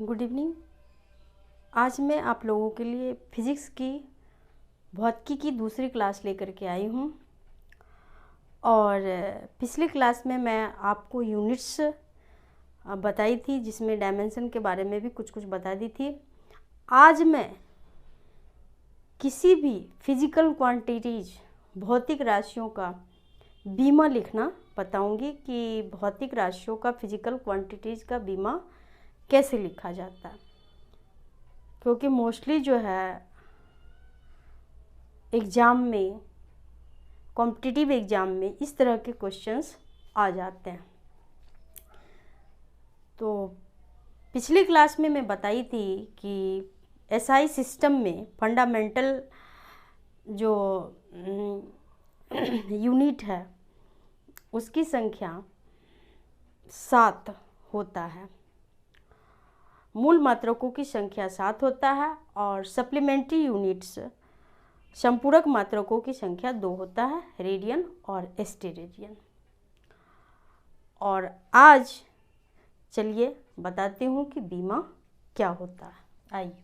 Good evening. आज मैं आप लोगों के लिए फिज़िक्स की भौतिकी की दूसरी क्लास लेकर के आई हूँ। और पिछली क्लास में मैं आपको यूनिट्स बताई थी, जिसमें डायमेंशन के बारे में भी कुछ बता दी थी। आज मैं किसी भी फिजिकल क्वांटिटीज भौतिक राशियों का बीमा लिखना बताऊंगी कि भौतिक राशियों का फिजिकल क्वांटिटीज का बीमा कैसे लिखा जाता है, क्योंकि मोस्टली जो है एग्ज़ाम में, कॉम्पिटिटिव एग्ज़ाम में इस तरह के क्वेश्चंस आ जाते हैं। तो पिछली क्लास में मैं बताई थी कि एसआई सिस्टम में फंडामेंटल जो यूनिट है उसकी संख्या 7 होता है, मूल मात्रकों की संख्या 7 होता है, और सप्लीमेंट्री यूनिट्स संपूरक मात्रकों की संख्या 2 होता है, रेडियन और एस्टेरेडियन। और आज चलिए बताती हूँ कि बीमा क्या होता है। आइए,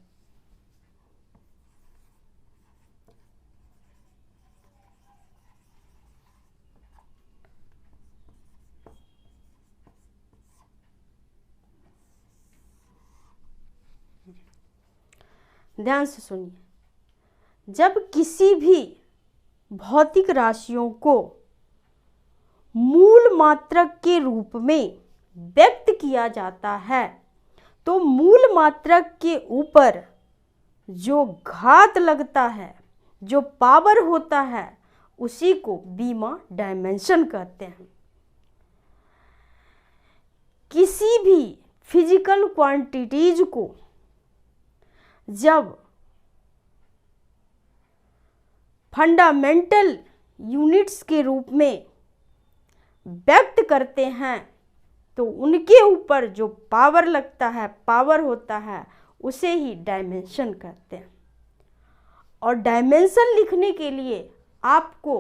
ध्यान से सुनिए। जब किसी भी भौतिक राशियों को मूल मात्रक के रूप में व्यक्त किया जाता है तो मूल मात्रक के ऊपर जो घात लगता है, जो पावर होता है, उसी को बीमा डायमेंशन कहते हैं। किसी भी फिजिकल क्वांटिटीज को जब फंडामेंटल यूनिट्स के रूप में व्यक्त करते हैं तो उनके ऊपर जो पावर लगता है, पावर होता है, उसे ही डायमेंशन कहते हैं। और डायमेंशन लिखने के लिए आपको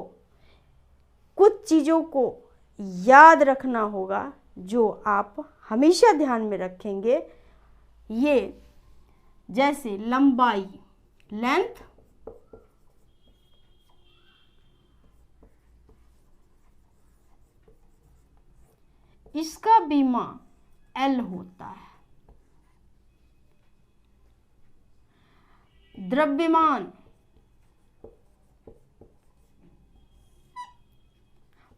कुछ चीज़ों को याद रखना होगा, जो आप हमेशा ध्यान में रखेंगे। ये जैसे लंबाई, लेंथ, इसका बीमा L होता है। द्रव्यमान,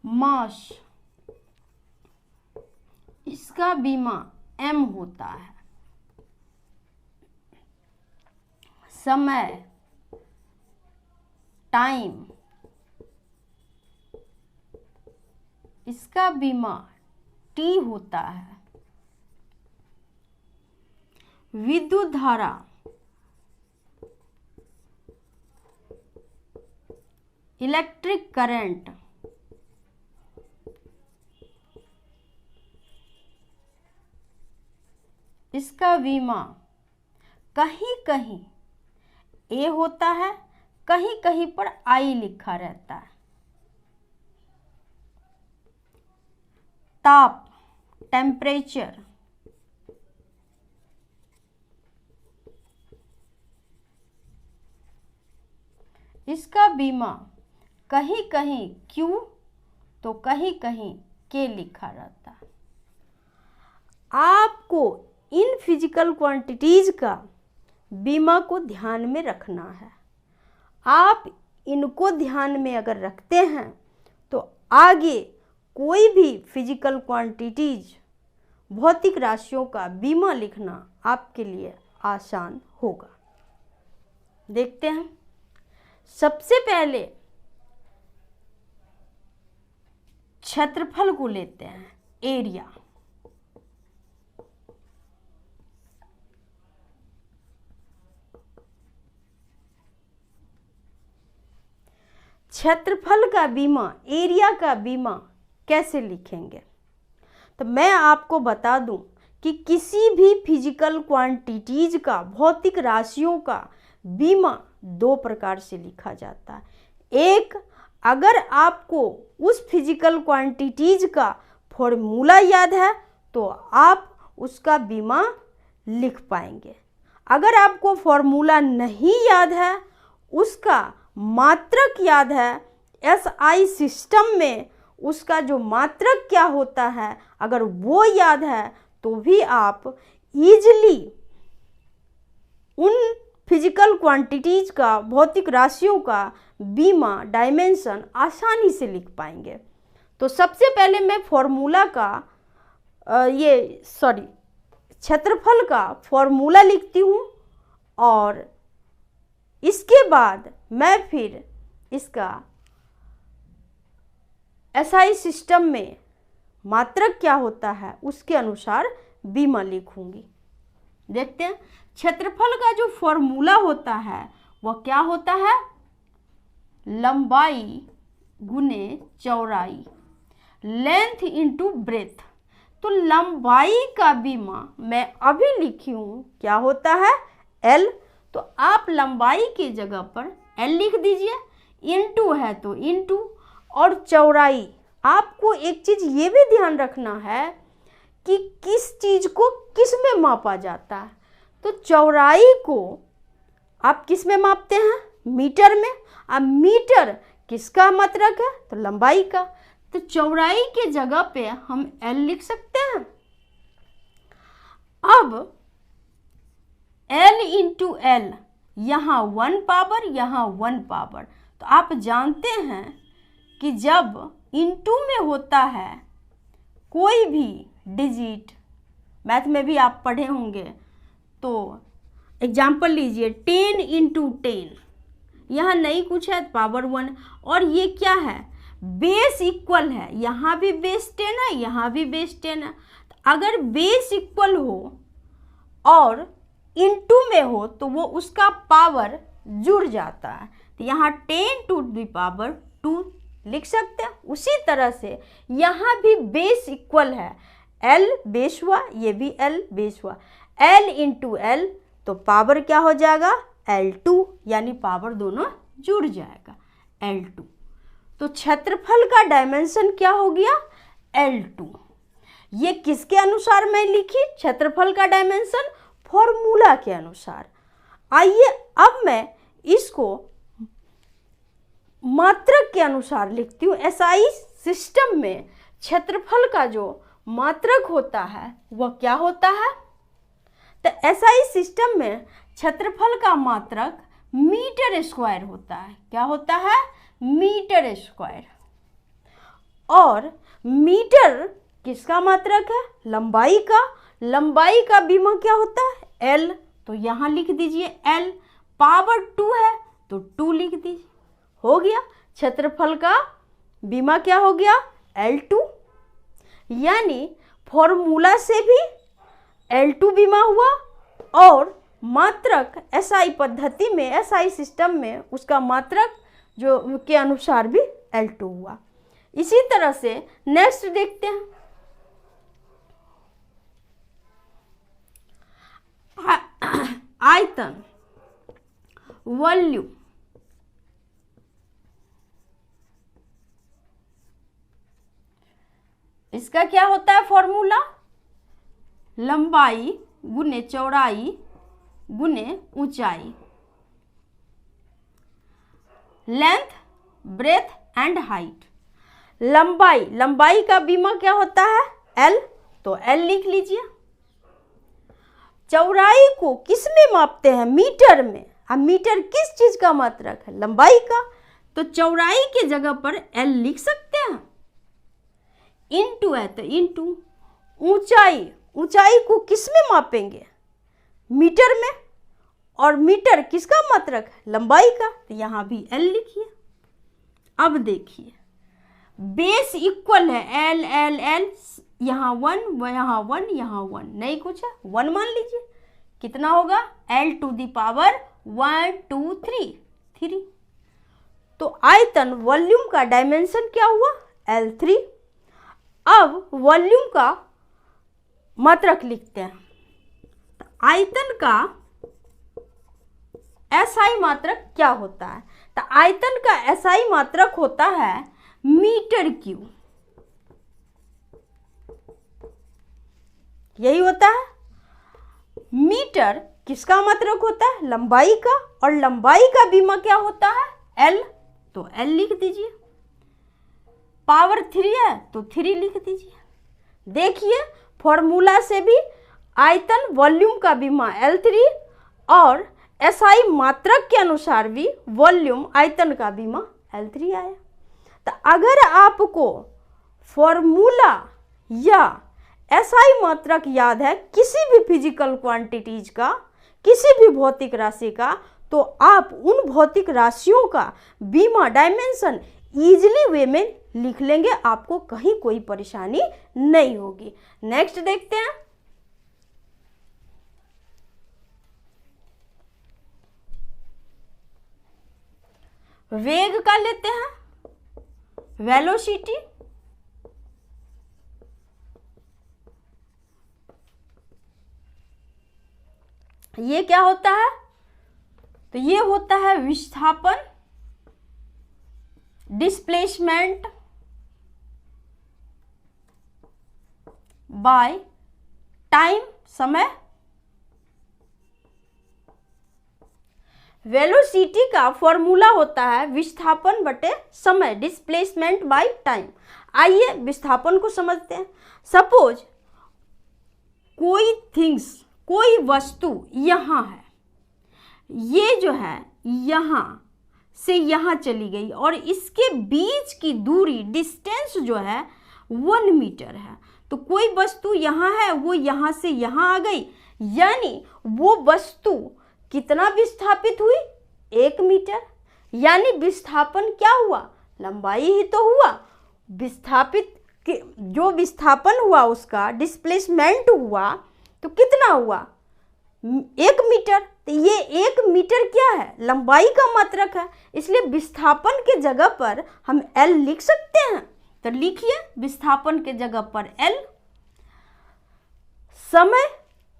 मास, इसका बीमा M होता है। समय, टाइम, इसका बीमा T होता है। विद्युत धारा, इलेक्ट्रिक करंट, इसका बीमा कहीं कहीं A होता है, कहीं कहीं पर I लिखा रहता है। ताप, टेम्परेचर, इसका बीमा कहीं कहीं Q तो कहीं कहीं K लिखा रहता है। आपको इन फिजिकल क्वांटिटीज का बीमा को ध्यान में रखना है। आप इनको ध्यान में अगर रखते हैं तो आगे कोई भी फिजिकल क्वांटिटीज भौतिक राशियों का बीमा लिखना आपके लिए आसान होगा। देखते हैं। सबसे पहले क्षेत्रफल को लेते हैं, एरिया। क्षेत्रफल का बीमा, एरिया का बीमा कैसे लिखेंगे? तो मैं आपको बता दूं कि किसी भी फिजिकल क्वांटिटीज का, भौतिक राशियों का बीमा 2 प्रकार से लिखा जाता है। एक, अगर आपको उस फिजिकल क्वांटिटीज का फॉर्मूला याद है तो आप उसका बीमा लिख पाएंगे। अगर आपको फॉर्मूला नहीं याद है, उसका मात्रक याद है, एसआई सिस्टम में उसका जो मात्रक क्या होता है, अगर वो याद है तो भी आप इजीली उन फिजिकल क्वांटिटीज का, भौतिक राशियों का बीमा डायमेंशन आसानी से लिख पाएंगे। तो सबसे पहले मैं फॉर्मूला का क्षेत्रफल का फॉर्मूला लिखती हूँ और इसके बाद मैं फिर इसका एसआई सिस्टम में मात्रक क्या होता है उसके अनुसार बीमा लिखूंगी। देखते हैं, क्षेत्रफल का जो फॉर्मूला होता है वह क्या होता है, लंबाई गुने चौड़ाई, लेंथ इंटू ब्रेथ। तो लंबाई का बीमा मैं अभी लिखी हूँ क्या होता है, L। तो आप लंबाई की जगह पर L लिख दीजिए, इंटू है तो इंटू, और चौड़ाई, आपको एक चीज़ ये भी ध्यान रखना है कि किस चीज़ को किस में मापा जाता है। तो चौड़ाई को आप किस में मापते हैं, मीटर में। अब मीटर किसका मात्रक है, तो लंबाई का। तो चौड़ाई के जगह पे हम L लिख सकते हैं। अब L इंटू L, यहाँ 1 पावर, यहाँ 1 पावर। तो आप जानते हैं कि जब इंटू में होता है कोई भी डिजिट, मैथ में भी आप पढ़े होंगे, तो एग्जाम्पल लीजिए 10 इंटू 10, यहाँ नहीं कुछ है, पावर 1। और ये क्या है, बेस इक्वल है, यहाँ भी बेस 10 है, यहाँ भी बेस 10 है। अगर बेस इक्वल हो और इंटू में हो तो वो उसका पावर जुड़ जाता है। तो यहाँ 10 टू द पावर 2 लिख सकते हैं। उसी तरह से यहाँ भी बेस इक्वल है, L बेस हुआ, ये भी L बेस हुआ, L इंटू L, तो पावर क्या हो जाएगा, L2, यानी पावर दोनों जुड़ जाएगा, L2। तो क्षेत्रफल का डायमेंशन क्या हो गया, L2। ये किसके अनुसार मैं लिखी, क्षेत्रफल का डायमेंशन, फॉर्मूला के अनुसार। आइए अब मैं इसको मात्रक के अनुसार लिखती हूँ। एसआई सिस्टम में क्षेत्रफल का जो मात्रक होता है वह क्या होता है, तो एसआई सिस्टम में क्षेत्रफल का मात्रक मीटर स्क्वायर होता है। क्या होता है, मीटर स्क्वायर। और मीटर किसका मात्रक है, लंबाई का। लंबाई का बीमा क्या होता है, L। तो यहाँ लिख दीजिए L, पावर 2 है तो 2 लिख दीजिए, हो गया। क्षेत्रफल का बीमा क्या हो गया, L2। यानी फॉर्मूला से भी L2 बीमा हुआ और मात्रक एसआई पद्धति में, एसआई सिस्टम में उसका मात्रक जो के अनुसार भी L2 हुआ। इसी तरह से नेक्स्ट देखते हैं, आयतन, वॉल्यूम। इसका क्या होता है फॉर्मूला, लंबाई गुने चौड़ाई गुने ऊंचाई, लेंथ, ब्रेथ एंड हाइट। लंबाई, लंबाई का बीमा क्या होता है, L। तो L लिख लीजिए। चौड़ाई को किस में मापते हैं, मीटर में। अब मीटर किस चीज का मात्रक है, लंबाई का। तो चौड़ाई के जगह पर L लिख सकते हैं। इंटू है तो इंटू, ऊंचाई, ऊंचाई को किस में मापेंगे, मीटर में। और मीटर किसका मात्रक है, लंबाई का। तो यहाँ भी L लिखिए। अब देखिए, बेस इक्वल है, L L L, यहाँ 1, यहाँ 1, यहाँ 1, नहीं कुछ है, 1 मान लीजिए। कितना होगा, L टू दी पावर 1 2 3। तो आयतन, वॉल्यूम का डायमेंशन क्या हुआ, L3। अब वॉल्यूम का मात्रक लिखते हैं। तो आयतन का एसआई मात्रक क्या होता है, तो आयतन का एसआई मात्रक होता है मीटर क्यूब। यही होता है। मीटर किसका मात्रक होता है? लंबाई का, और लंबाई का बीमा क्या होता है? एल, तो एल लिख दीजिए। पावर 3 है तो 3 लिख दीजिए। देखिए फॉर्मूला से भी आयतन वॉल्यूम का बीमा L3 और SI मात्रक के अनुसार भी वॉल्यूम आयतन का बीमा L3 आया। तो अगर आपको फॉर्मूला या SI मात्रक याद है किसी भी फिजिकल क्वांटिटीज का, किसी भी भौतिक राशि का, तो आप उन भौतिक राशियों का बीमा डायमेंशन इजीली वे में लिख लेंगे, आपको कहीं कोई परेशानी नहीं होगी। नेक्स्ट देखते हैं। वेग का लेते हैं, वेलोसिटी। ये क्या होता है? तो ये होता है विस्थापन, डिस्प्लेसमेंट बाय टाइम, समय। वेलोसिटी का फॉर्मूला होता है विस्थापन बटे समय, डिस्प्लेसमेंट बाय टाइम। आइए विस्थापन को समझते हैं। सपोज कोई वस्तु यहाँ है, ये जो है यहाँ से यहाँ चली गई और इसके बीच की दूरी, डिस्टेंस जो है 1 मीटर है। तो कोई वस्तु यहाँ है, वो यहाँ से यहाँ आ गई, यानी वो वस्तु कितना विस्थापित हुई? 1 मीटर। यानी विस्थापन क्या हुआ? लंबाई ही तो हुआ। जो विस्थापन हुआ उसका डिस्प्लेसमेंट हुआ तो कितना हुआ? 1 मीटर। तो ये 1 मीटर क्या है? लंबाई का मात्रक है, इसलिए विस्थापन के जगह पर हम L लिख सकते हैं। तो लिखिए विस्थापन के जगह पर L। समय,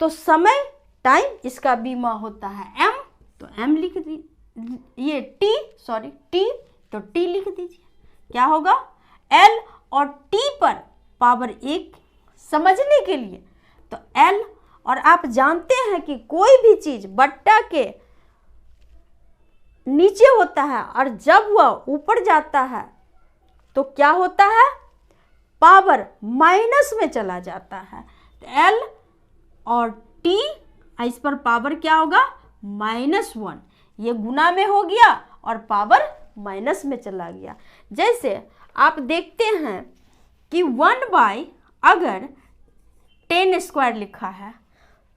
तो समय टाइम, इसका बीमा होता है M, तो M लिख दीजिए। ये T, तो T लिख दीजिए। क्या होगा? L और T पर पावर 1 समझने के लिए तो L, और आप जानते हैं कि कोई भी चीज बट्टा के नीचे होता है और जब वह ऊपर जाता है तो क्या होता है? पावर माइनस में चला जाता है। तो L और T, इस पर पावर क्या होगा? -1। ये गुना में हो गया और पावर माइनस में चला गया। जैसे आप देखते हैं कि 1/, अगर 10 स्क्वायर लिखा है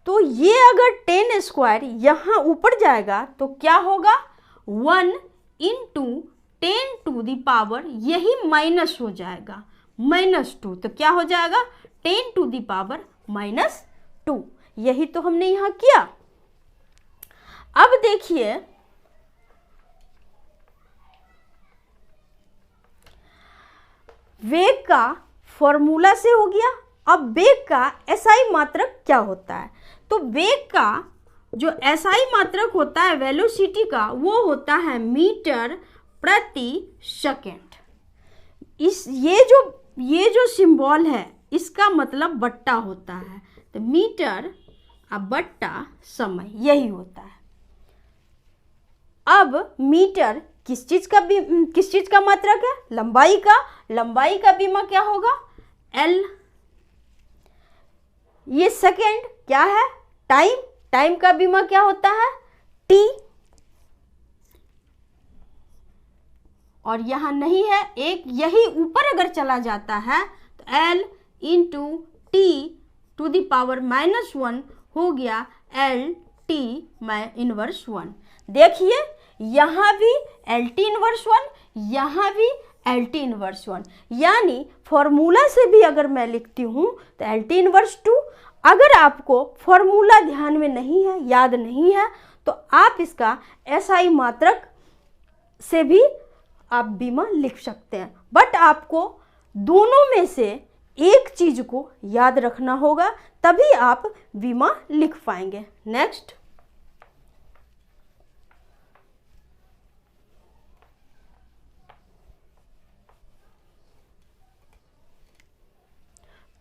तो ये अगर 10 स्क्वायर यहाँ ऊपर जाएगा तो क्या होगा? 1 × 10⁻, यही माइनस हो जाएगा, -2। तो क्या हो जाएगा? 10⁻²। यही तो हमने यहाँ किया। अब देखिए वेग का फॉर्मूला से हो गया। अब वेग का SI मात्रक क्या होता है? तो वेग का जो SI मात्रक होता है वेलोसिटी का, वो होता है मीटर प्रति सेकेंड। ये जो सिंबल है इसका मतलब बट्टा होता है, तो मीटर बट्टा समय, यही होता है। अब मीटर किस चीज का मात्रक है? लंबाई का। लंबाई का बीमा क्या होगा? L। ये सेकेंड क्या है? टाइम। टाइम का बीमा क्या होता है? T। और यहां नहीं है एक, यही ऊपर अगर चला जाता है तो L × T⁻⁻1 हो गया LT−1। देखिए यहाँ भी LT−1, यहाँ भी LT−1, यानी फॉर्मूला से भी अगर मैं लिखती हूँ तो LT−2। अगर आपको फॉर्मूला ध्यान में नहीं है, याद नहीं है, तो आप इसका SI मात्रक से भी आप बीमा लिख सकते हैं। बट आपको दोनों में से एक चीज को याद रखना होगा, तभी आप बीमा लिख पाएंगे। नेक्स्ट,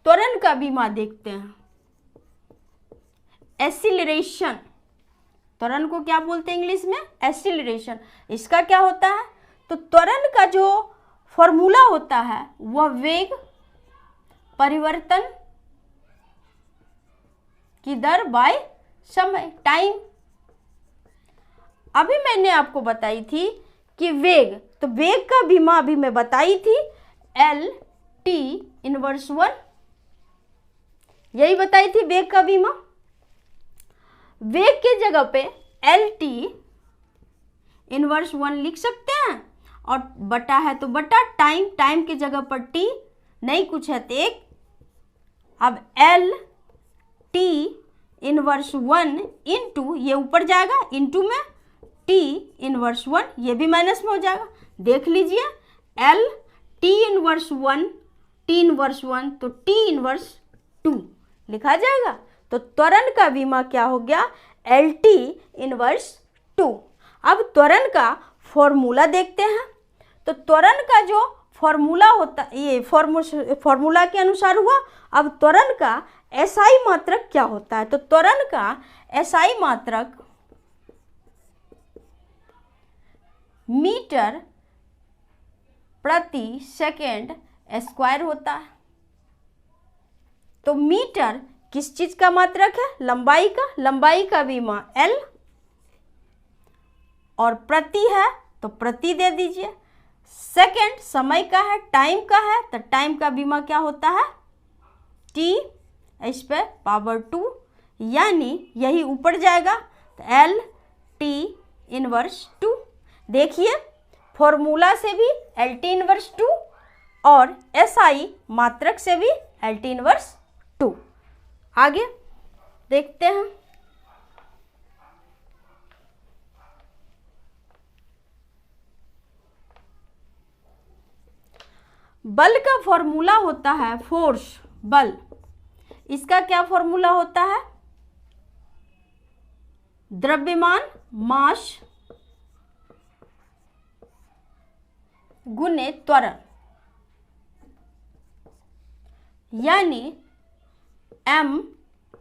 त्वरण का बीमा देखते हैं। एसिलरेशन। त्वरण को क्या बोलते हैं इंग्लिश में? एसिलरेशन। इसका क्या होता है? तो त्वरण का जो फॉर्मूला होता है वह वेग परिवर्तन की दर बाय समय, टाइम। अभी मैंने आपको बताई थी कि वेग, तो वेग का बीमा अभी मैं बताई थी एल टी इनवर्स 1, यही बताई थी वेग का बीमा। वेग के जगह पे एल टी इनवर्स 1 लिख सकते हैं, और बटा है तो बटा, टाइम, टाइम के जगह पर टी, नहीं कुछ है तो एक। अब एल टी इनवर्स 1 इंटू, ये ऊपर जाएगा इंटू में टी इनवर्स 1, ये भी माइनस में हो जाएगा। देख लीजिए L T inverse 1, T inverse 1 तो टी इनवर्स 2 लिखा जाएगा। तो त्वरण का बीमा क्या हो गया? L T inverse 2। अब त्वरण का फॉर्मूला देखते हैं। तो त्वरण का जो फॉर्मूला होता, ये फॉर्मूला के अनुसार हुआ। अब त्वरण का एसआई मात्रक क्या होता है? तो त्वरण का एसआई मात्रक मीटर प्रति सेकेंड स्क्वायर होता है। तो मीटर किस चीज का मात्रक है? लंबाई का। लंबाई का बीमा एल, और प्रति है तो प्रति दे दीजिए। सेकेंड समय का है, टाइम का है, तो टाइम का बीमा क्या होता है? टी, इस पे पावर 2, यानी यही ऊपर जाएगा तो एल टी इनवर्स 2। देखिए फॉर्मूला से भी एल टी इनवर्स 2 और एसआई मात्रक से भी एल टी इनवर्स 2। आगे देखते हैं। बल का फॉर्मूला होता है फोर्स, बल। इसका क्या फॉर्मूला होता है? द्रव्यमान मास गुने त्वरण, यानी m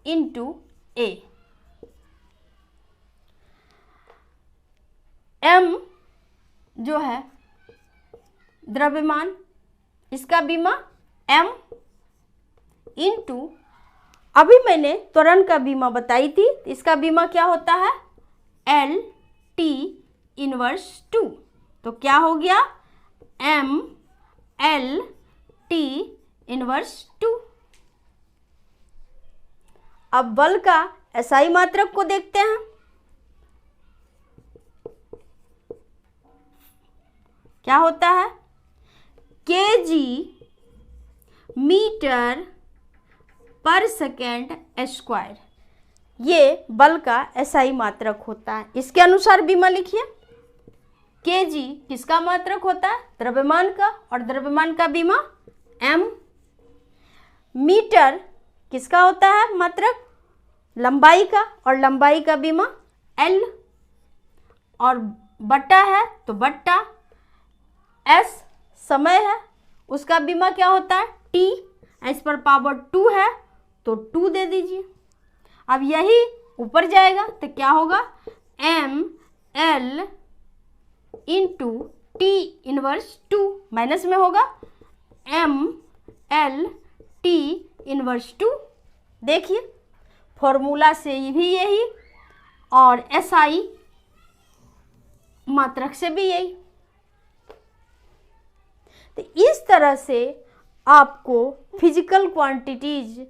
इंटू ए। m जो है द्रव्यमान, इसका बीमा m इंटू, अभी मैंने त्वरण का बीमा बताई थी, इसका बीमा क्या होता है? L T inverse 2। तो क्या हो गया? m L T inverse 2। अब बल का एसआई मात्रक को देखते हैं। क्या होता है? केजी मीटर पर सेकेंड स्क्वायर, ये बल का एसआई मात्रक होता है। इसके अनुसार बीमा लिखिए। केजी किसका मात्रक होता है? द्रव्यमान का, और द्रव्यमान का बीमा m। मीटर किसका होता है मात्रक? लंबाई का, और लंबाई का बीमा l, और बट्टा है तो बट्टा, s समय है उसका बीमा क्या होता है? t, इस पर पावर 2 है तो 2 दे दीजिए। अब यही ऊपर जाएगा तो क्या होगा? m l into T inverse 2, minus में होगा m l टी इनवर्स 2। देखिए फॉर्मूला से भी यही, और एसआई मात्रक से भी यही। तो इस तरह से आपको फिजिकल क्वांटिटीज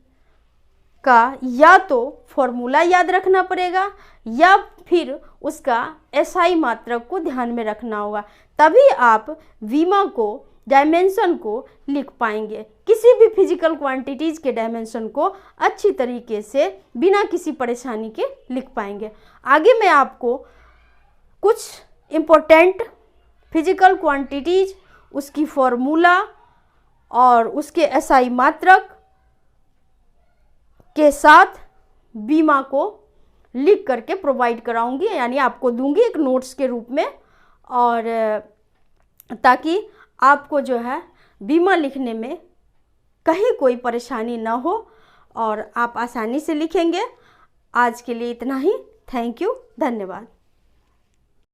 का या तो फॉर्मूला याद रखना पड़ेगा, या फिर उसका एसआई मात्रक को ध्यान में रखना होगा, तभी आप बीमा को, डायमेंशन को लिख पाएंगे। किसी भी फिजिकल क्वांटिटीज के डायमेंशन को अच्छी तरीके से बिना किसी परेशानी के लिख पाएंगे। आगे मैं आपको कुछ इम्पोर्टेंट फिजिकल क्वांटिटीज, उसकी फॉर्मूला और उसके एसआई मात्रक के साथ बीमा को लिख करके प्रोवाइड कराऊंगी, यानी आपको दूंगी एक नोट्स के रूप में, और ताकि आपको जो है बीमा लिखने में कहीं कोई परेशानी ना हो और आप आसानी से लिखेंगे। आज के लिए इतना ही। थैंक यू, धन्यवाद।